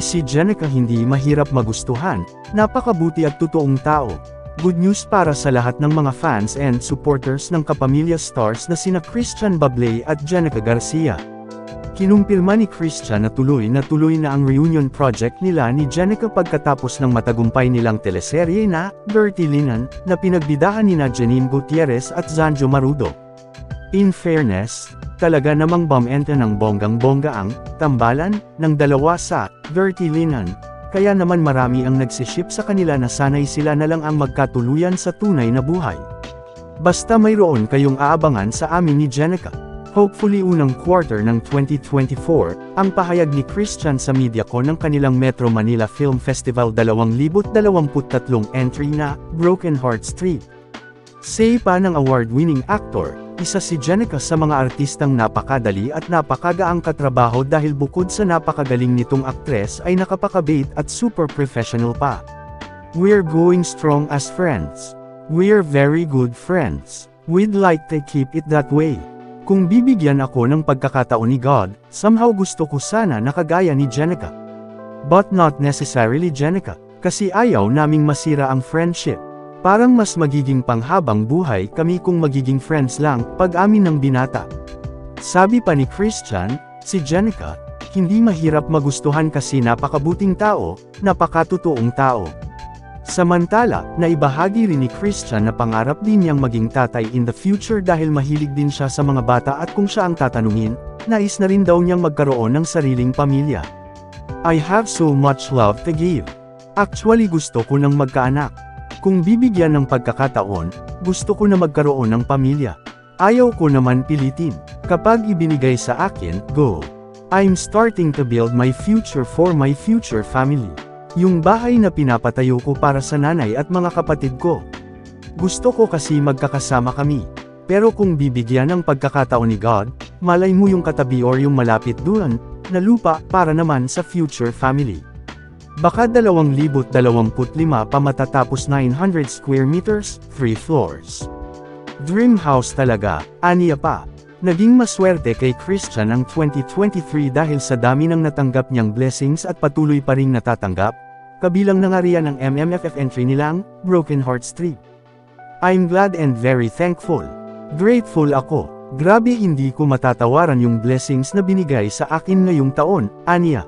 Si Jenica hindi mahirap magustuhan, napakabuti at totoong tao. Good news para sa lahat ng mga fans and supporters ng kapamilya stars na sina Christian Bablay at Jenica Garcia. Kinumpirma ni Christian na tuloy na ang reunion project nila ni Jenica pagkatapos ng matagumpay nilang teleserye na Dirty Linen na pinagbidahan nina Janine Gutierrez at Zanjo Marudo. In fairness, talaga namang bumenta ng bonggang-bongga ang tambalan ng dalawa sa Dirty Linen, kaya naman marami ang nagsiship sa kanila na sanay sila na lang ang magkatuluyan sa tunay na buhay. Basta mayroon kayong aabangan sa amin ni Jenica. Hopefully unang quarter ng 2024, ang pahayag ni Christian sa MediaCon ng kanilang Metro Manila Film Festival 2023 entry na Broken Hearts 3. Say pa ng award-winning actor, isa si Jenica sa mga artistang napakadali at napakagaang katrabaho dahil bukod sa napakagaling nitong aktres ay nakapakabait at super professional pa. We're going strong as friends. We're very good friends. We'd like to keep it that way. Kung bibigyan ako ng pagkakataon ni God, somehow gusto ko sana na kagaya ni Jenica. But not necessarily Jenica, kasi ayaw naming masira ang friendship. Parang mas magiging panghabang buhay kami kung magiging friends lang pag-amin ng binata. Sabi pa ni Christian, si Jenica, hindi mahirap magustuhan kasi napakabuting tao, napakatotoong tao. Samantala, naibahagi rin ni Christian na pangarap din niyang maging tatay in the future dahil mahilig din siya sa mga bata at kung siya ang tatanungin, nais na rin daw niyang magkaroon ng sariling pamilya. I have so much love to give. Actually gusto ko nang magkaanak. Kung bibigyan ng pagkakataon, gusto ko na magkaroon ng pamilya. Ayaw ko naman pilitin. Kapag ibinigay sa akin, go. I'm starting to build my future for my future family. Yung bahay na pinapatayo ko para sa nanay at mga kapatid ko. Gusto ko kasi magkakasama kami. Pero kung bibigyan ng pagkakataon ni God, malay mo yung katabi or yung malapit doon, na lupa para naman sa future family. Baka 2025 pa matatapos 900 square meters, 3 floors. Dream house talaga, aniya pa. Naging maswerte kay Christian ang 2023 dahil sa dami ng natanggap niyang blessings at patuloy pa ring natatanggap, kabilang na nga riyan ang MMFF entry nilang, Broken Hearts 3. I'm glad and very thankful. Grateful ako. Grabe hindi ko matatawaran yung blessings na binigay sa akin ngayong taon, aniya.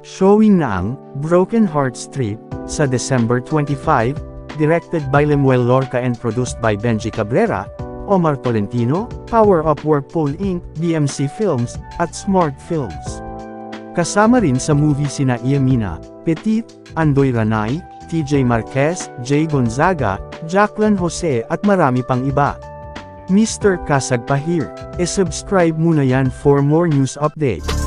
Showing na ang Broken Hearts 3 sa December 25, directed by Lemuel Lorca and produced by Benji Cabrera, Omar Tolentino, Power Up Whirlpool Inc., BMC Films, at Smart Films. Kasama rin sa movie sina Iamina, Petit, Andoy Ranay, TJ Marquez, Jay Gonzaga, Jacqueline Jose at marami pang iba. Mr. Kasag pa here. E-subscribe muna yan for more news updates.